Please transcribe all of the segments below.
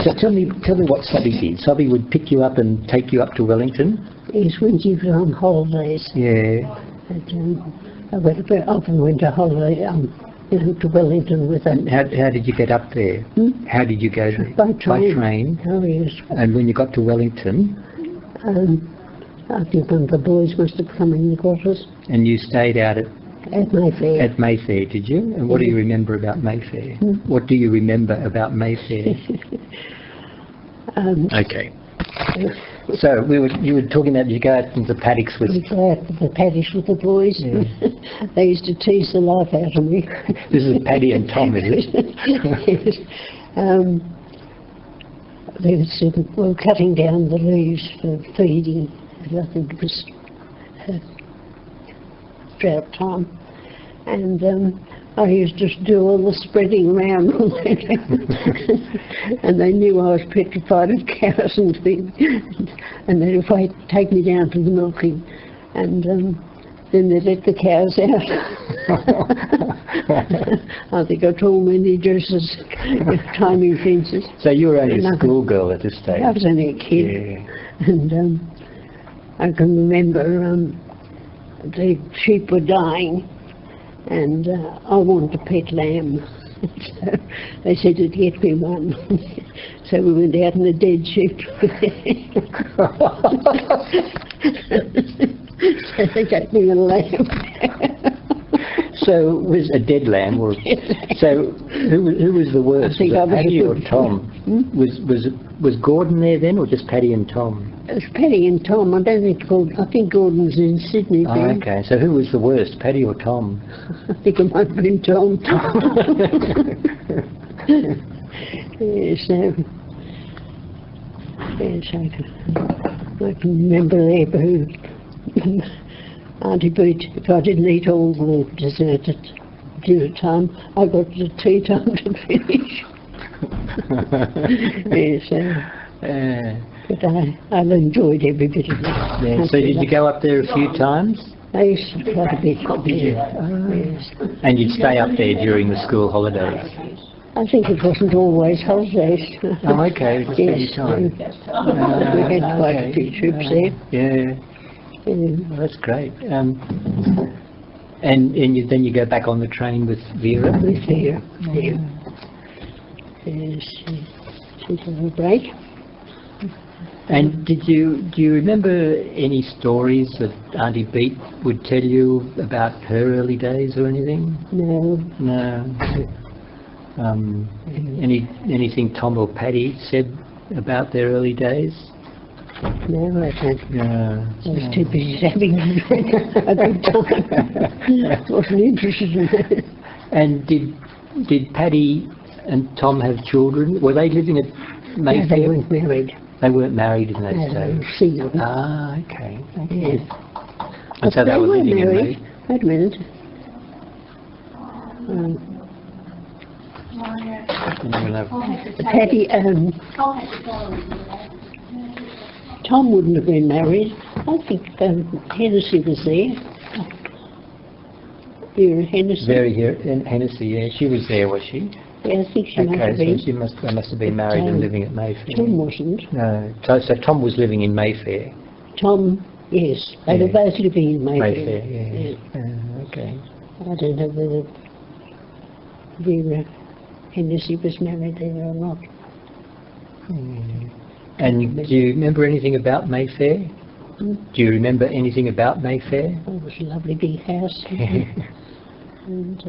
So tell me what Sobby did. Sobby would pick you up and take you up to Wellington? Yes, when she was on holidays. Yeah. And, I often went to holiday, to Wellington with her. How did you get up there? How did you go there? By train. By train? Oh, yes. And when you got to Wellington? I think one of the boys must have come in and got us. And you stayed out at Mayfair. At Mayfair, did you? And what do you remember about Mayfair? What do you remember about Mayfair? Okay. So you were talking about you go out into the paddocks with... We go out to the paddocks with the boys. Yeah. They used to tease the life out of me. This is Paddy and Tom, is it? Yes. We were cutting down the leaves for feeding. I think it was drought time. And I used to do all the spreading around. And they knew I was petrified of cows and things. And they'd take me down to the milking. And then they let the cows out. I think I tore many dresses, climbing fences. So you were only a schoolgirl at this stage? I was only a kid. Yeah. And I can remember the sheep were dying, and I wanted a pet lamb. So they said to get me one. So we went out in a dead sheep. So they gave me a lamb. So it was a dead lamb, or so who was the worst? I think was it Paddy or good. Tom? Was Gordon there then, or just Paddy and Tom? It was Paddy and Tom. I don't think I think Gordon was in Sydney. Oh, then. okay. So who was the worst, Paddy or Tom? I think it might have been Tom. Yes, I can remember there, Auntie Beat, if I didn't eat all the dessert at dinner time, I got to tea time to finish. Yes, but I enjoyed every bit of it. Yeah. So did you go up there a few times? I used to quite a bit. Yes. And you'd stay up there during the school holidays? I think it wasn't always holidays. Oh, okay. Just yes, time. we had quite a few trips there. Yeah. Well, that's great. And then you go back on the train with Vera? With Vera, yeah. Yes, she's had a break. And do you remember any stories that Auntie Beat would tell you about her early days or anything? No. No. Anything Tom or Paddy said about their early days? No, I don't. No. I was too busy having a good time. I wasn't interested in that. And did Paddy and Tom have children? Were they living at Mayfair? No, they weren't married. They weren't married in those No, days? they were single. Ah, okay. Yeah. And so they were living in married. Wait a minute. Paddy, Tom wouldn't have been married. I think Hennessy was there. Vera Hennessy. Hennessy, yeah. She was there, was she? Yeah, I think she must have been. So they must have been married and living at Mayfair. Tom wasn't. No. So Tom was living in Mayfair? Tom, yes. They were both living in Mayfair. Mayfair, yeah. Okay. I don't know whether Vera Hennessy was married there or not. And do you remember anything about Mayfair? Do you remember anything about Mayfair? Oh, it was a lovely big house. And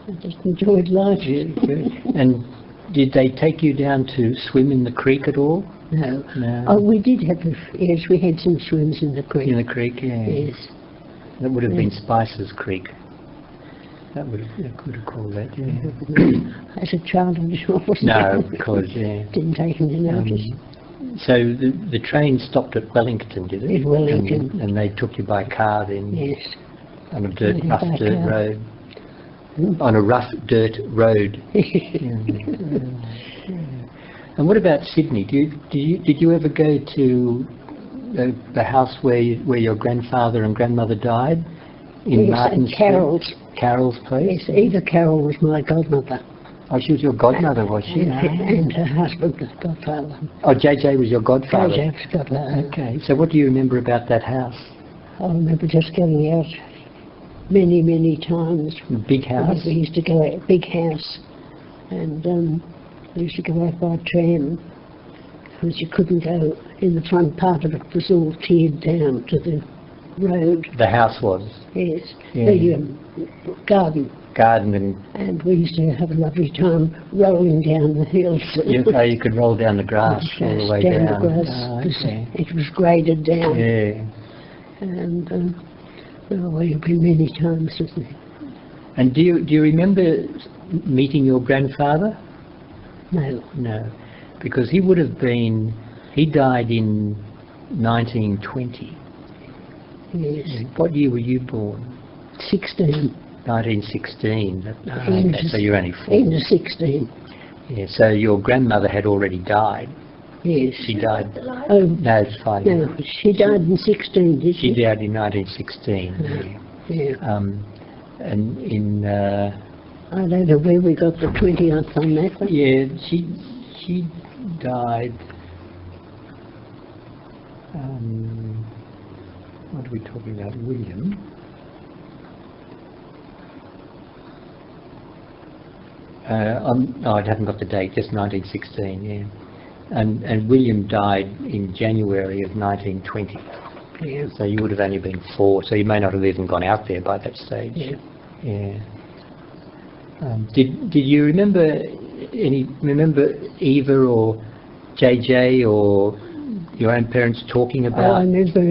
I just enjoyed life. Yeah, good. And did they take you down to swim in the creek at all? No. No. Oh, we did have, yes, we had some swims in the creek. In the creek, yeah. Yes. That would have been Spicer's Creek. I could have called that, yeah. As a child, I'm sure wasn't. No, because, yeah. Didn't take any notice. So the train stopped at Wellington, did it? At Wellington. And they took you by car then? Yes. On a rough dirt road. On a rough dirt road. And what about Sydney? Did you ever go to the house where your grandfather and grandmother died? In Yes, Martin's Carol's. Carol's place? Yes, Eva Carroll was my godmother. Oh, she was your godmother, was she? And her husband was godfather. Oh, JJ was your godfather? JJ was godfather. Okay, so what do you remember about that house? I remember just going out many, many times. Big house? We used to go out, big house, and we used to go out by tram, because you couldn't go in the front part of it. It was all tiered down to the road. The house was? Yes, Yeah. the garden. Garden And we used to have a lovely time rolling down the hills. you could roll down the grass all the way down. The grass. Oh, okay. It was graded down. Yeah. And we've been many times with me. And do you remember meeting your grandfather? No. No, because he would have been, he died in 1920. Yes. What year were you born? 16. 1916. Okay, so you're only 4. Into 16. Yeah, so your grandmother had already died. Yes. She died. Oh, No, it's fine. no, she died in 16, did She she? died in 1916. Yeah. And in I don't know where we got the 20th on that one. yeah, she died. What are we talking about? William. I haven't got the date. Just 1916. Yeah. And William died in January of 1920. Yeah. So you would have only been 4. So you may not have even gone out there by that stage. Yeah. Yeah. Did you remember Eva or JJ or your own parents talking I about? remember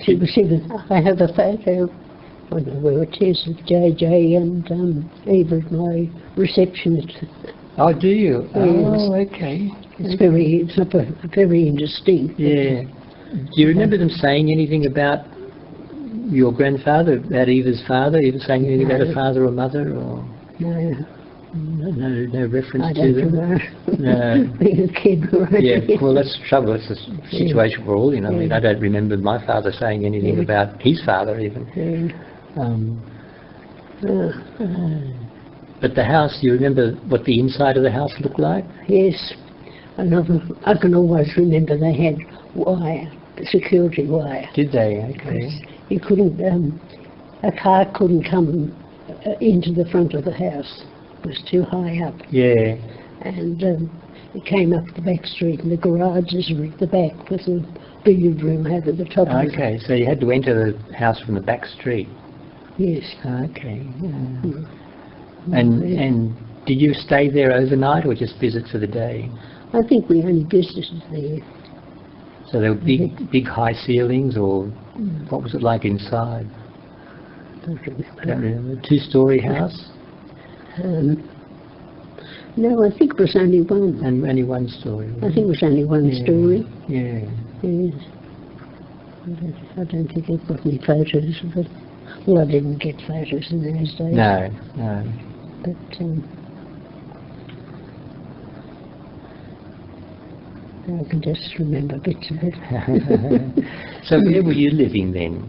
she was even, I have a photo, I don't know where it is, of JJ and Eva at my receptionist. Oh, do you? Yes. Oh, okay. It's not very indistinct. Yeah. Do you remember them saying anything about your grandfather, about Eva's father? Eva saying anything about her father or mother, or No, no reference I to don't them? know. No. Being a kid, right? Yeah, well, that's the trouble. It's a situation for all, you know. I mean, I don't remember my father saying anything about his father, even. But the house, you remember what the inside of the house looked like? Yes, I can always remember they had wire, security wire. Did they? Okay. You couldn't, a car couldn't come into the front of the house. It was too high up. Yeah. And it came up the back street, and the garages were at the back with a billiard room over the top of it. Okay, so you had to enter the house from the back street. Yes. Okay. And did you stay there overnight or just visit for the day? I think we only visited there. So there were big high ceilings, or what was it like inside? Don't remember. I don't remember. 2-story house? No, I think it was only one. And only 1 story? I think it was only one story. Yeah. Yes. I don't think I've got any photos of it. Well, I didn't get photos in those days. No, no. But I can just remember bits of it. So where were you living then?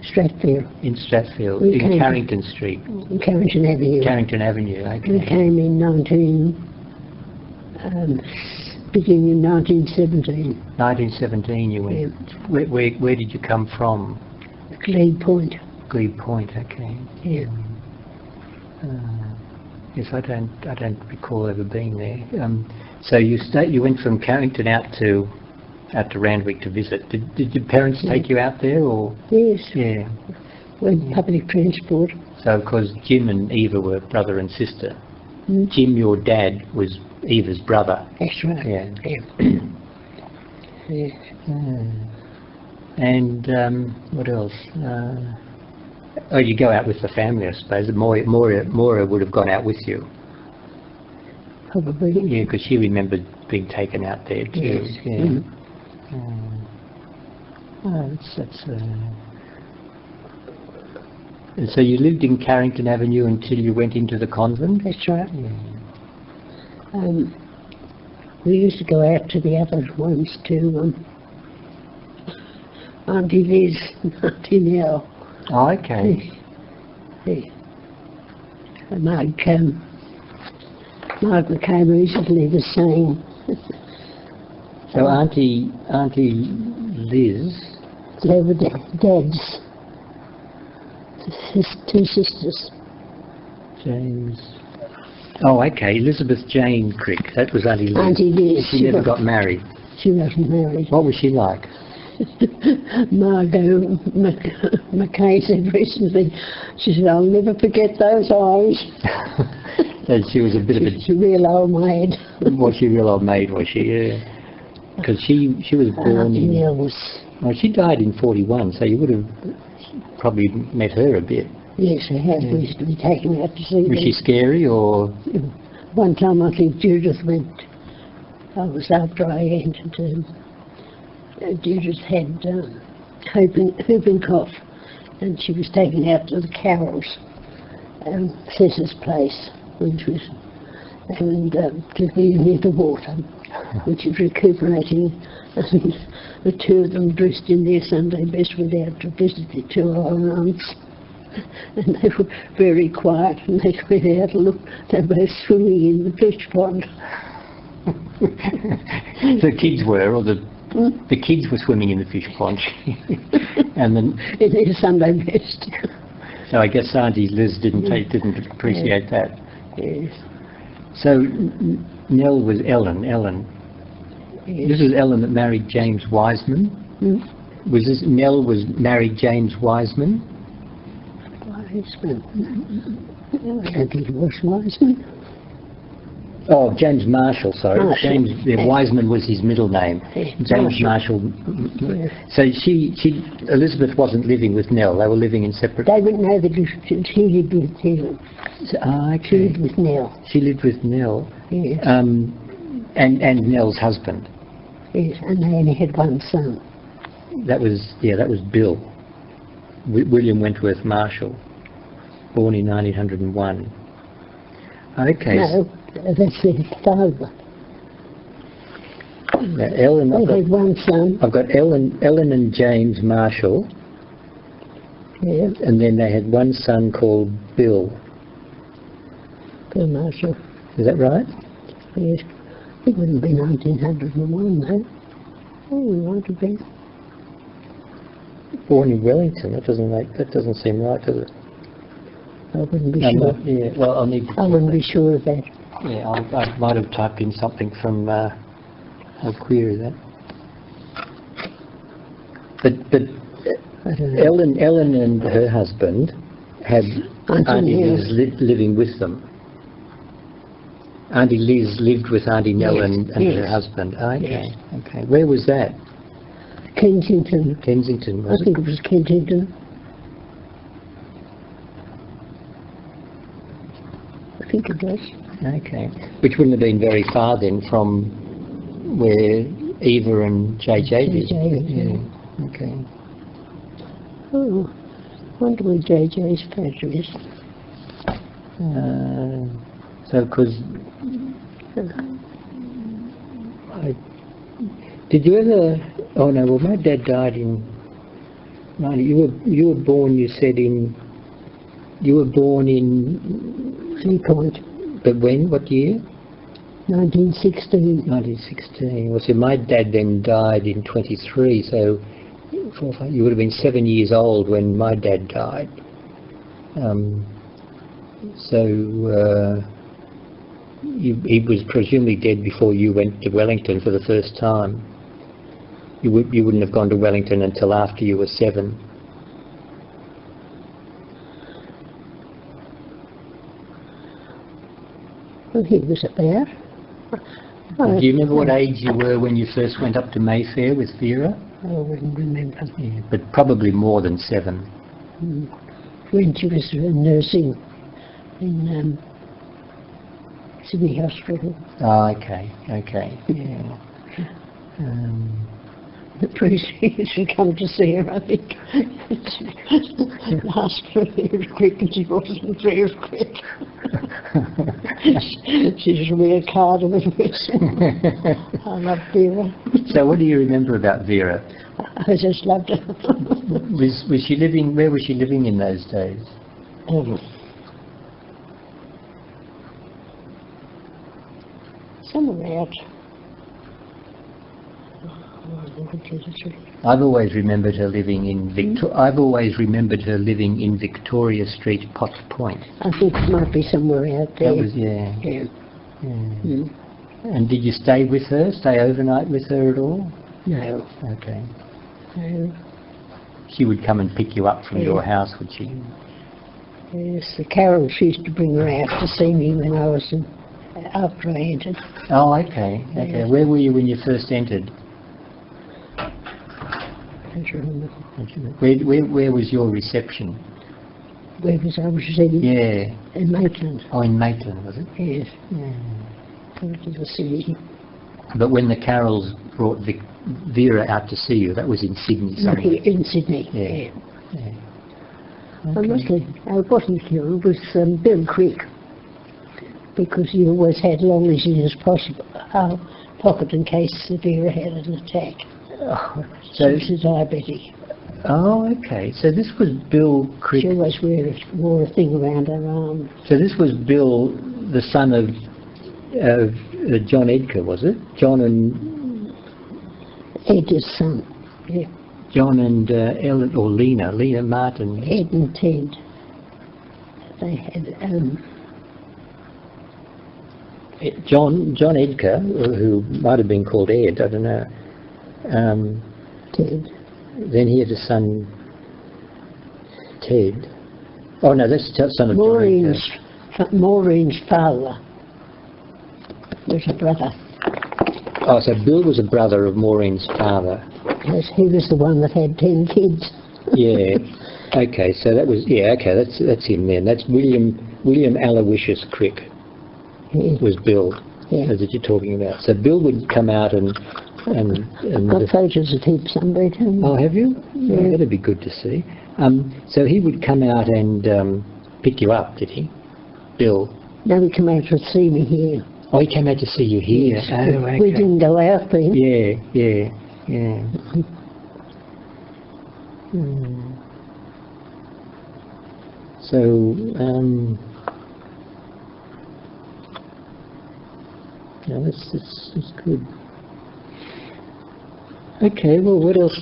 Stratfield, In Stratfield, We in came- Carrington Street? in Carrington Avenue. Carrington Avenue, okay. We came in beginning in 1917, 1917 you went. Yeah. Where did you come from? Glebe Point. Glebe Point, okay. Yeah. Yes, I don't recall ever being there. So you went from Carrington out to Randwick to visit. Did your parents take you out there, or? Yes. Yeah. Went public transport. So of course Jim and Eva were brother and sister. Jim, your dad, was Eva's brother. That's right. Yeah. Yeah. And what else? Oh, you go out with the family, I suppose. Moya would have gone out with you. Probably. Yeah, because she remembered being taken out there too. Yes. Yeah. That's and so you lived in Carrington Avenue until you went into the convent? That's right. Yeah. We used to go out to the other ones too. Auntie Liz, Auntie Nell. Oh, okay. Yeah. And I'd Mark became recently the same. So Auntie Liz, They were Dad's two sisters. James. Oh, okay. Elizabeth Jane Crick. That was Auntie Liz. Auntie Liz. She never got married. She wasn't married. What was she like? Margot McKay said recently, she said, "I'll never forget those eyes." So she was a bit of a... She's a real old maid. Was she a real old maid, was she? Yeah. Because she was born in... Well, she died in 41, so you would have probably met her a bit. Yes, I have. We used to be taken out to see Was them. she scary, or...? One time I think Judith went, I was after I entered, Judith had whooping cough, and she was taken out to the Carrolls, Cessa's place, which was, and to be near the water, which is recuperating, and the two of them dressed in their Sunday best went out to visit their two old aunts. And they were very quiet, and they went out and looked. They were both swimming in the fish pond. The kids were, or the kids were swimming in the fish pond, and then In their Sunday best. so I guess Auntie Liz didn't appreciate that. Yes. So Nell was Ellen. Yes. This was Ellen that married James Wiseman. Was this Nell was married James Wiseman? Wiseman. I don't think it was Wiseman. Oh, James Marshall, sorry. Marshall. James Wiseman was his middle name. Yes, James Marshall. Yes. So Elizabeth wasn't living with Nell. They were living in separate... They wouldn't know that she lived with him. Okay. She lived with Nell. She lived with Nell. Yes. And Nell's husband. Yes, and they only had one son. That was Bill. William Wentworth Marshall, born in 1901. Okay. No, that's their father. Now, Ellen, They had one son. I've got Ellen and James Marshall, Yes, and then they had one son called Bill. Bill Marshall. Is that right? Yes. It wouldn't be 1901, though. Oh, it might have been. Born in Wellington. That doesn't seem right, does it? I wouldn't be sure. Yeah. Well, I'll need to... I wouldn't be sure of that. Yeah, I might have typed in something from... how queer is that? But I don't know. Ellen and her husband had Auntie Liz living with them. Auntie Liz lived with Auntie Nell and her husband. Okay, Yes. okay. Where was that? Kensington. Kensington, was I think it was Kensington. I think it was. Okay. Which wouldn't have been very far then from where Eva and JJ lived. JJ, Yeah. Okay. Oh, I wonder where JJ's photo is. So, because did you ever? Oh no. Well, my dad died in 90. You were born. You said in. You were born in. 3 Point. But when? What year? 1916. 1916. Well, so my dad then died in 23. So, you would have been 7 years old when my dad died. He was presumably dead before you went to Wellington for the first time. You wouldn't have gone to Wellington until after you were 7. Well, he was about. Do you remember what age you were when you first went up to Mayfair with Vera? I wouldn't remember. Yeah, but probably more than 7. When she was nursing in Sydney Hospital. Oh, okay, yeah. The priest used to come to see her, I think. Asked for Vera Crick, and she wasn't Vera Crick. She's a real card of it. I love Vera. So what do you remember about Vera? I just loved her. Was she living, where was she living in those days? somewhere out. I've always remembered her living in I've always remembered her living in Victoria Street, Potts Point. I think it might be somewhere out there. That was, yeah. Yeah. Yeah. And did you stay with her? Stay overnight with her at all? No. Okay. No. She would come and pick you up from your house, would she? Yes, the Carols used to bring her out to see me when I was after I entered. Oh, okay. Okay. Yeah. Where were you when you first entered? I don't remember. Where was your reception? Where was I residing? Yeah. In Maitland. Oh, in Maitland, was it? Yes. Yeah. Out to the city. But when the Carols brought Vera out to see you, that was in Sydney, sorry. In Sydney. Yeah. Yeah. I wasn't here. It was Bill Crick, because he always had lollies in his pocket in case Vera had an attack. Oh, So she was a diabetic. Oh, okay. So this was Bill Crick. She always wore a thing around her arm. So this was Bill, the son of John Edgar, was it? John and Ed's son. Yeah. John and Ellen, or Lena Martin. Ed and Ted. They had John Edgar, who might have been called Ed, I don't know. Ted. Then he had a son, Ted. Oh no, that's the son of Maureen's John Edgar. Maureen's father was a brother. Oh, so Bill was a brother of Maureen's father. Yes, he was the one that had 10 kids. Yeah. Okay, so that was, yeah, okay, that's him then. That's William Aloysius Crick Yeah. was Bill, Yeah. that you're talking about. So Bill would come out and Got photos of him somewhere too. oh, have you? Yeah. Oh, that'd be good to see. So he would come out and pick you up, did he? Bill? No, he came out to see me here. Oh, he came out to see you here. Yes, Oh, okay. we didn't go out then. Yeah. So, yeah, that's good. Okay, well, what else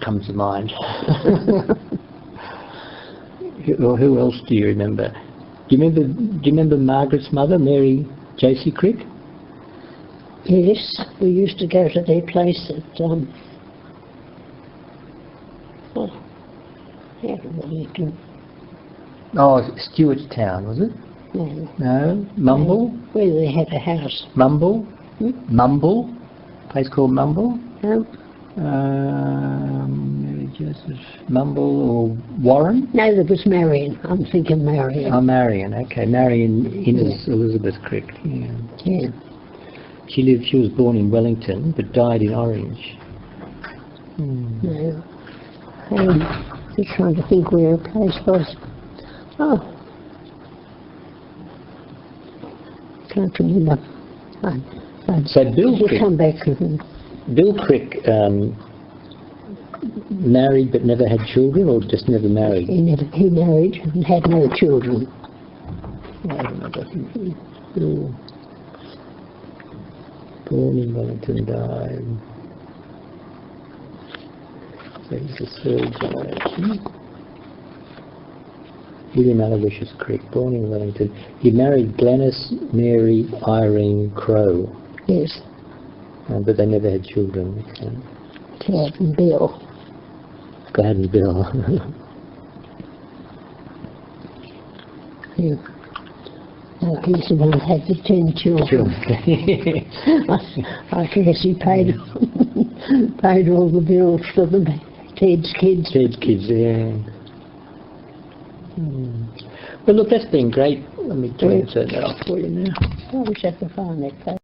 comes to mind? Or who else do you remember? Do you remember Margaret's mother, Mary J.C. Crick? Yes, we used to go to their place at Wellington. Oh, Stewartstown, was it? No? Mumble? Where they had a house. Mumble? Mumble? Place called Mumble? No? Mary Joseph Mumble or Warren? No, there was Marion. I'm thinking Marion. Oh, Marion, okay. Marion Innes Elizabeth Crick, yeah. Yeah. She was born in Wellington, but died in Orange. No. Just trying to think where a place was. Oh. Can't remember. So Bill Crick, come back. Bill Crick married but never had children, or just never married? He married and had no children. Bill, born in Wellington, died. So he's the third generation. William Aloysius Crick, born in Wellington. He married Gladys Mary Irene Crowe. Yes. But they never had children. Okay. Glad and Bill. Glad and Bill. Yeah. No, he's the one that had the 10 children. I guess he paid all the bills for them. Ted's kids. Ted's kids, yeah. Well, look, that's been great. Let me turn that off for you now. I wish I could find that place.